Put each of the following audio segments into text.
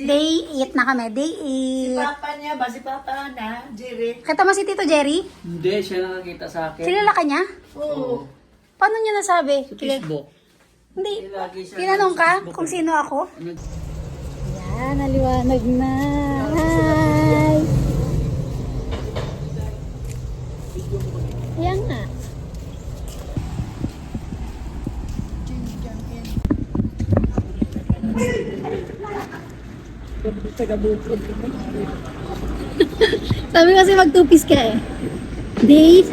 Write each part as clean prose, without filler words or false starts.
Day 8 na kami. Day Si 8. Papa niya ba? Si Papa na, Jerry. Kita mo si Tito Jerry? Hindi, siya nakakita sa akin. Kilala ka niya? Oo. Paano niya nasabi? Sa Facebook. Hindi. Lagi siya Tinanong sa ka Facebook kung eh. sino ako? Ano? Yan, naliwanag na. Hi! Ayan nga. Sabi kasi mag-two-piece ka eh. Day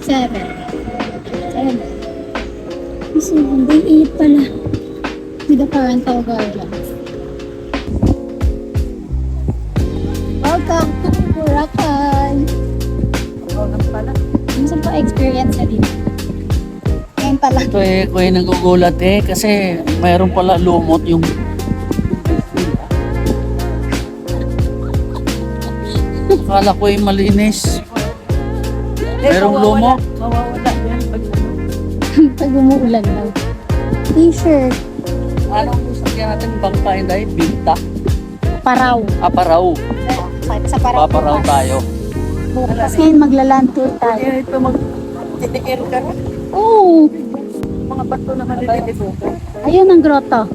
7. 7. Day 8 pala. With the parental guardians. Welcome to Boracay! Minsan pa experience na dito. Ngayon pala. Ito eh, ko ay nagugulat eh kasi mayroon pala lumot yung akala ko ay malinis. Merong lumot. Mawawala yan pag Pag umuulan daw. T-shirt. Anong sakyan natin bangka hindi? Binta? Paraw. Aparaw. Sa paraw. Paparaw tayo. Bukas ngayon magla-land tour tayo. Kaya ito mag-titikir ka rin. Oo. Mga bato na maliliit ko. Ayun ang grotto.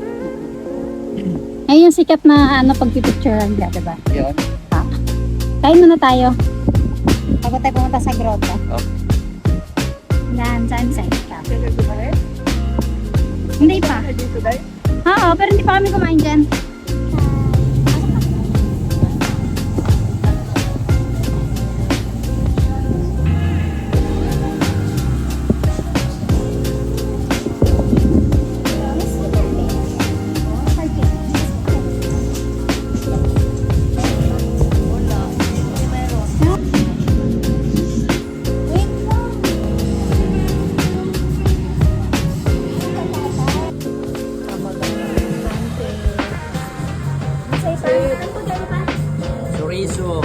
Ayun yung sikat na pagpipicturean ka, diba? Yan. Kain muna tayo. Bago tayo pumunta sa grotto. Oh. Yan, sunset ka. Dito ba rin? Hindi pa. Dito dahil? Oo, pero hindi pa kami kumain dyan. Chorizo.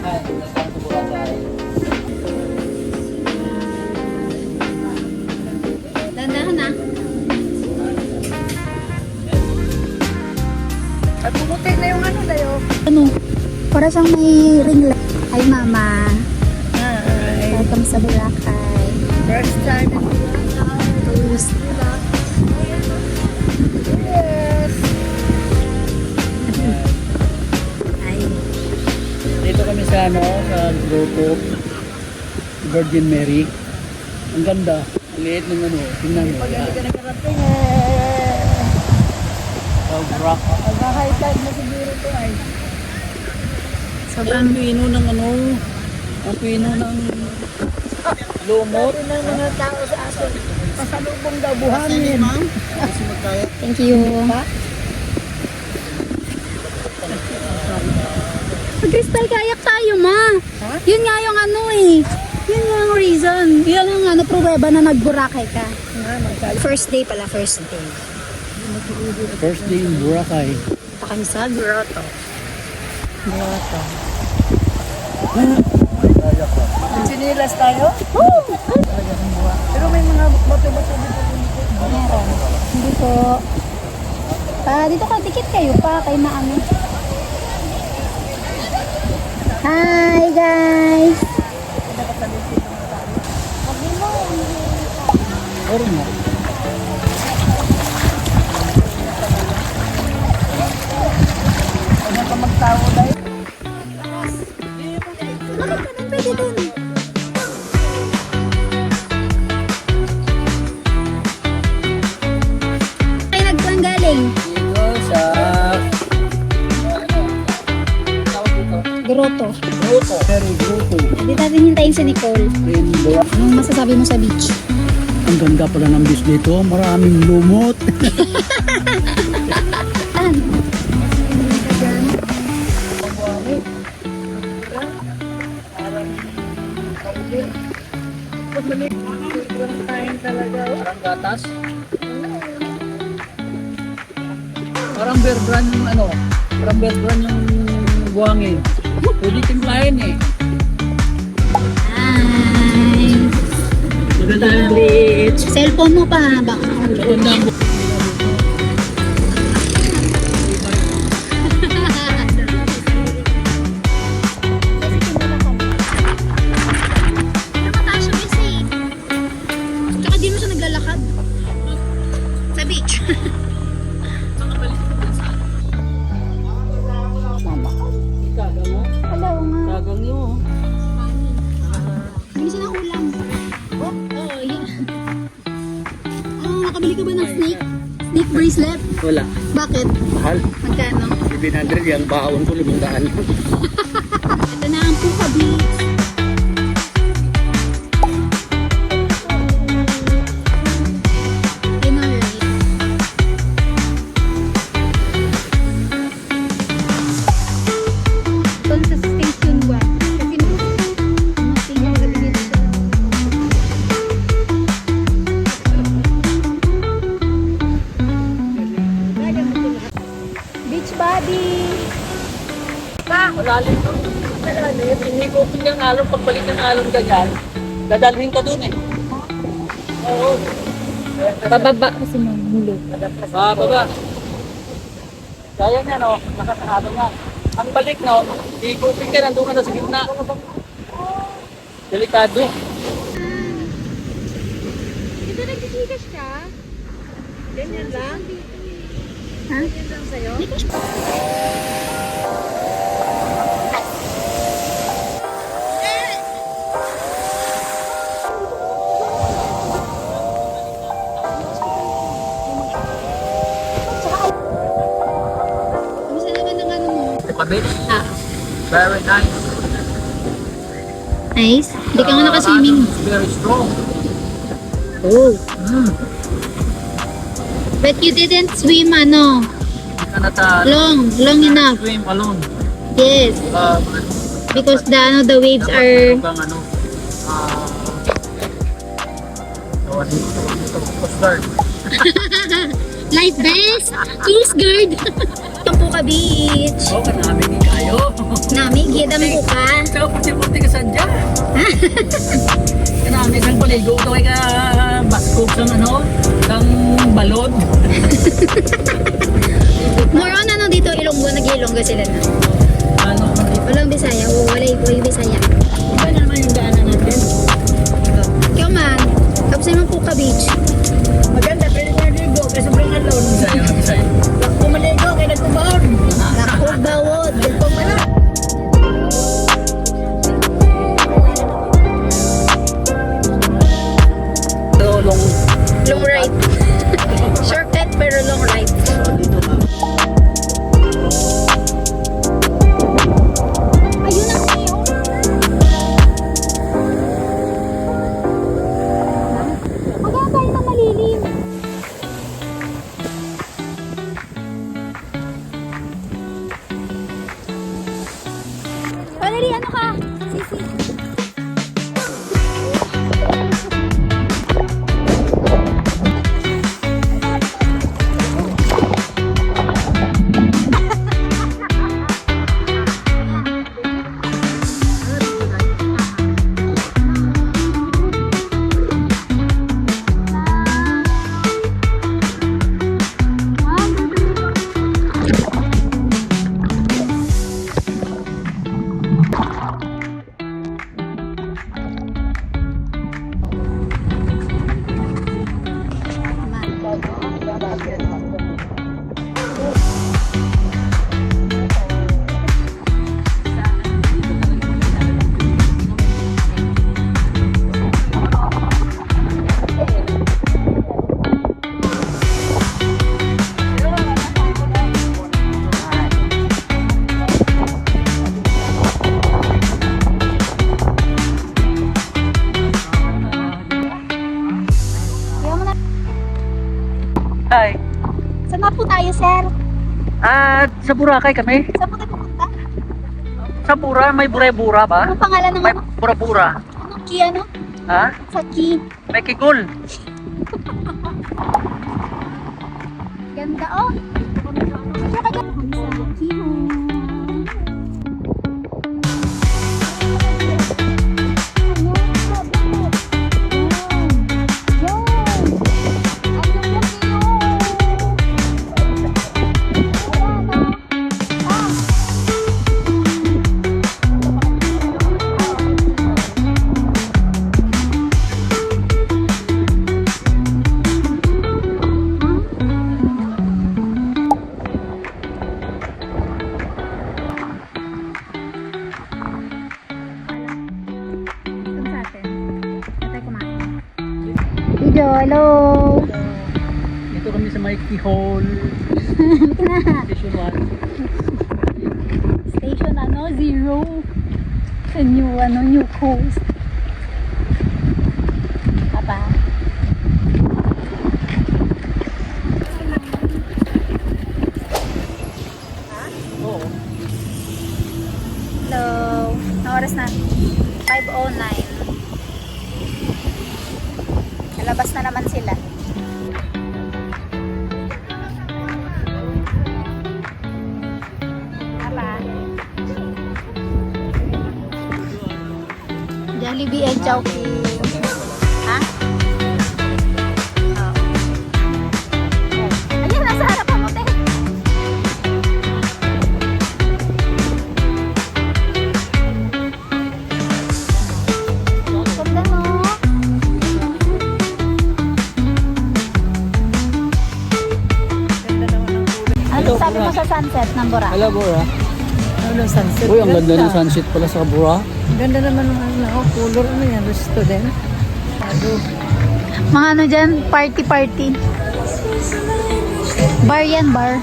Ay, welcome to Boracay. Dandahan na. At pumuti na yung ano dayo. Ano? Para siyang may ring light. Hi, Mama. Hi. Welcome sa Boracay. First time. Tourist. Yes. Ay. Dito kami sa sa grotto Virgin Mary. Ang ganda. Ang liit ng tingnan mo. Pag hindi ka Yan. nakarating Oh, rock. Mag-high tide na siguro to ay. Ang pino ng ang pino ng lumot. Ito ng mga tao sa atin. Pasalubong daw buhangin. Thank you. Crystal, kayak tayo, Ma. Ha? Yun nga yung Yun nga yung reason. Yun ang pruweba na nag-Boracay ka. First day pala, first day. First day in Boracay. Ito kami sa grotto. Grotto. Sinilas tayo? Pero may mga bato-bato dito. Meron. Hindi po. Dito ka, tikit kayo pa. Kayo na kami. Hi, guys! Or mo. Ano ka magtao dahil? Bakit ka nang pwede dun? Ay, nagpang galing. Dito sa Grotto. grotto. Very grotto. Hindi natin hintayin si Nicole. In Boracay. Anong masasabi mo sa beach? Ang ganda pala ng beach dito. Maraming lumot. Saan? Parang gatas. Parang bear brand yung parang bear brand yung buhangin. Pwede timplahin eh. Hi! Maganda tayong break. Cellphone mo pa ha, baka mahulog. Nakakasya kasi. Tsaka di mo siya naglalakad. Sa beach. Gagang mo. Hello nga. Gagang nyo. Bilisan ang ulam. Oh, yeah. Nakabili ka ba ng snake? Snake bracelet? Wala. Bakit? Mahal. Magkano? 700 yung baon ko 500. Ito na ang Puka Beach. I know, right? Doon sa station 1. Kasi nothing yung gabi dito siya. Beach body! Malalim to. Malalim. Hindi ko yung alon. Pagbalik ng alon ganyan, dadalhin ka dun eh. Oo. Pababa kasi mahulog. Baba. Kaya niya no, nakasahado nga. Ang balik no, ikupin ka, nandun ka na sa gitna. Delikado. Dito nagsisigas ka? Ganyan lang? Ha? Ganyan lang sa'yo? Gusto naman ng ano mo? Pabit. Ah, Very nice. nice. Hindi ka nga nakaswimming. Very strong. Oh. Mm. But you didn't swim ano, Hindi ka nata long enough. swim alone. Yes, Uh, because the waves dapat are meron kang ano, tawag dito, Coast Guard. life vest, Coast Guard. Ang Puka Beach. Oo, kanami ni kayo. Nami, gidam ko ka. Ikaw, puti-puti ka sadya. Kanami kang paligo. Ito ay ka baskog ng ano, ng balon. More on ano dito, Ilonggo, nag-Ilonggo sila na. Ano, Walang Bisaya, walay Bisaya. iba na naman yung daanan natin. Ikaw man, tapos naman Puka Beach. Maganda, pwede ko naligo kasi sobrang alon. Bisaya, Bisaya. Bakit ko maligo kaya nagkubaon? Ako, bawod. Kung wala. Long. Long ride. Shortcut pero long ride. Ayun na kayo. Maganda tayo na malilim. Valerie, ano ka? Sisi. Hi. Saan na po tayo, sir? Sa Boracay kami. Saan po tayo pupunta? Sa Bura, may bura-bura ba? Anong pangalan ng May ano? bura-bura. Anong key, ano? Ha? Sa key. May kigol. Ganda, oh. Saka dyan. Sa key, oh. Ano? Sabi ko. Yan. Jojo, hello. Dito kami sa Mikey Hall. Station 1. Station zero. Sa new coast. Papa. Oo. Hello. Anong oras na? 5:09. Nalabas na naman sila. Papa. Jollibee and Chowking. Ha? Oo. Ayun, nasa harapan mo, te. Ganda, no? Ano sabi mo sa sunset ng Boracay? Hala, Bora. Ano sunset? Uy, ang ganda ng sunset pala sa Bora. Ganda naman ng color. Ano yan? Student? Mga ano dyan, party. Bar yan, bar.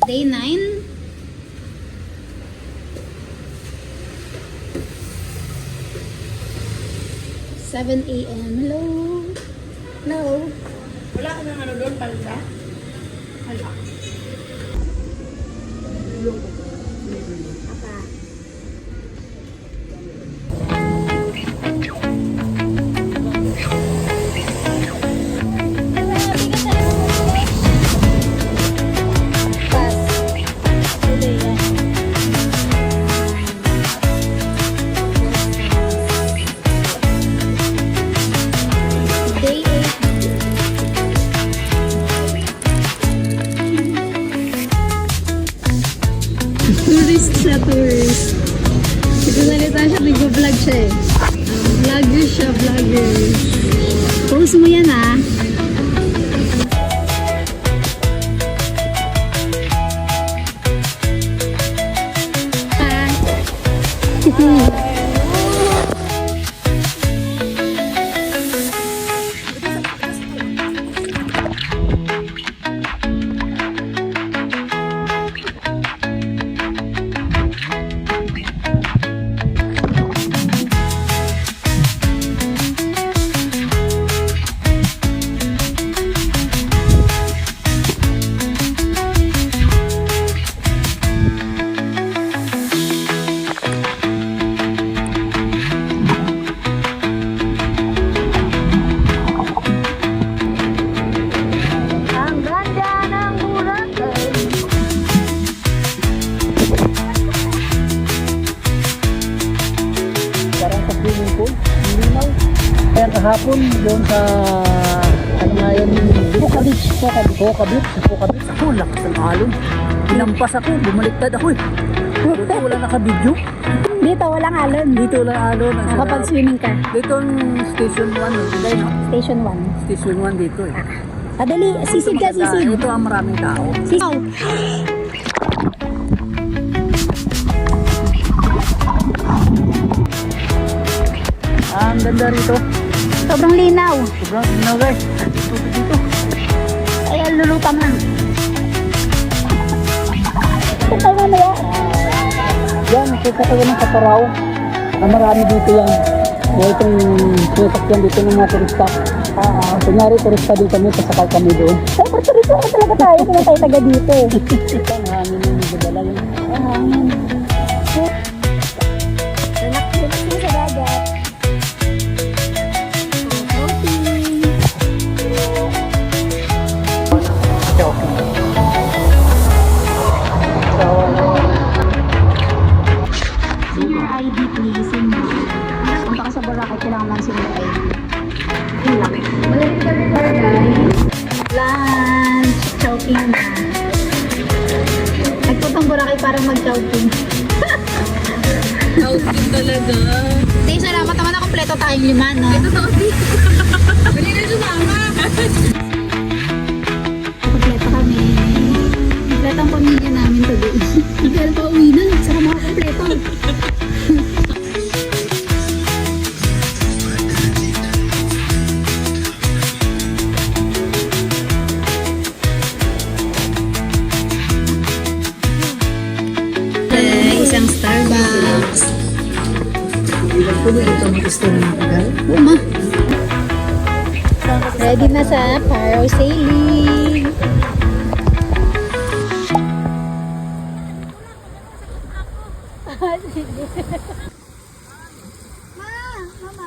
Day 9. Seven a.m. Hello. Hello. Wala ka nang ano doon, palda? Wala. Apa? Day 8. Tourist siya, tourist. Ito salita siya, nag-vlog siya eh. Vlogger siya, vlogger. Post mo yan ah. Ang ganda ng Boracay. Parang sa swimming pool. Hindi na. Kaya kahapon doon sa ano nga yan? Puka Beach. Puka Beach. Ako, lakas ng alon. Inampas ako, bumaliktad ako eh. Dito wala naka-video. Dito, walang alon. Dito wala alon. Ang sarap. Nakapag-swimming ka. Dito ang station 1. Hindi no? Station 1. Station 1 dito eh. Padali, sisid ka, sisid. Ito ang maraming tao. Sisid. Ang ganda rito. Sobrang linaw. Sobrang linaw guys. Dito. Ay, lulutang lang. Ito tayo mamaya. Yan, kakatawan ng Kaparaw. Ang marami dito yan. Dahil itong sinasakyan dito ng mga turista. Kunyari turista dito kami, kasakal kami doon. Siyempre, turista ka talaga tayo. Kung tayo taga dito. Ito ang hangin yung nagdadala yun. Relax mo sa dagat. Senior ID please. Punta ka sa Boracay, kailangan lang senior ID. Yun lang. Malapit ka rin guys. Lunch. Chowking na. Nagpuntang Boracay para mag-chowking. Chowking talaga. Hindi, salamat naman na kompleto tayong 5, no? Ito to, di. Bali na sumama. Kompleto kami. Kompleto ang pamilya namin today. Miguel pa uwi na. Saka mga kompleto. Isang Starbucks. Uma. Ready na sa parasailing. Mama.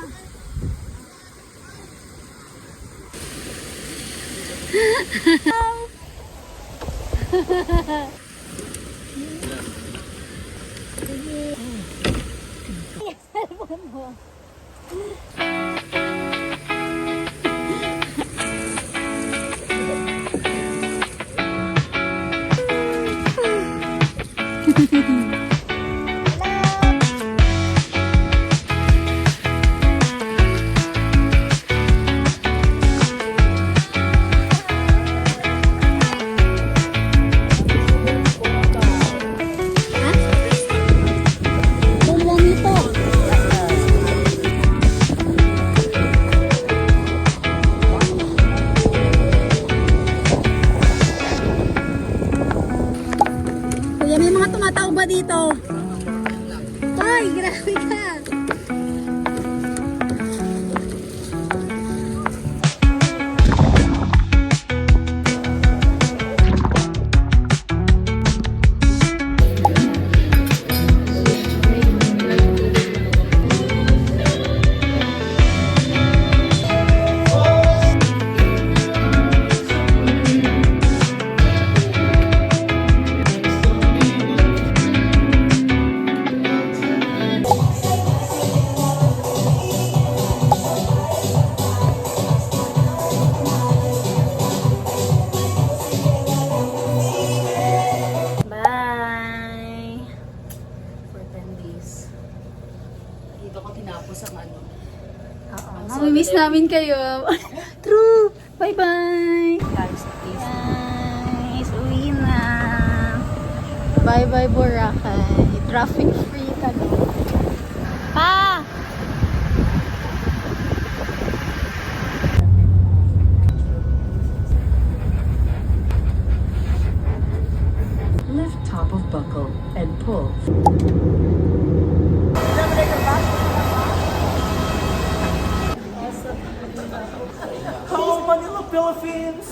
Kuya, may mga tumatao ba dito? Ay, grabe ka! Bye! For 10 days. Dito ko tinapos ang ano. Oo. Mamimiss namin kayo. True! Bye-bye! Guys, please. Guys, uwi na. Bye-bye, Boracay. Traffic free kami. Pa! Lift top of buckle and pull. Hello, Manila, Philippines!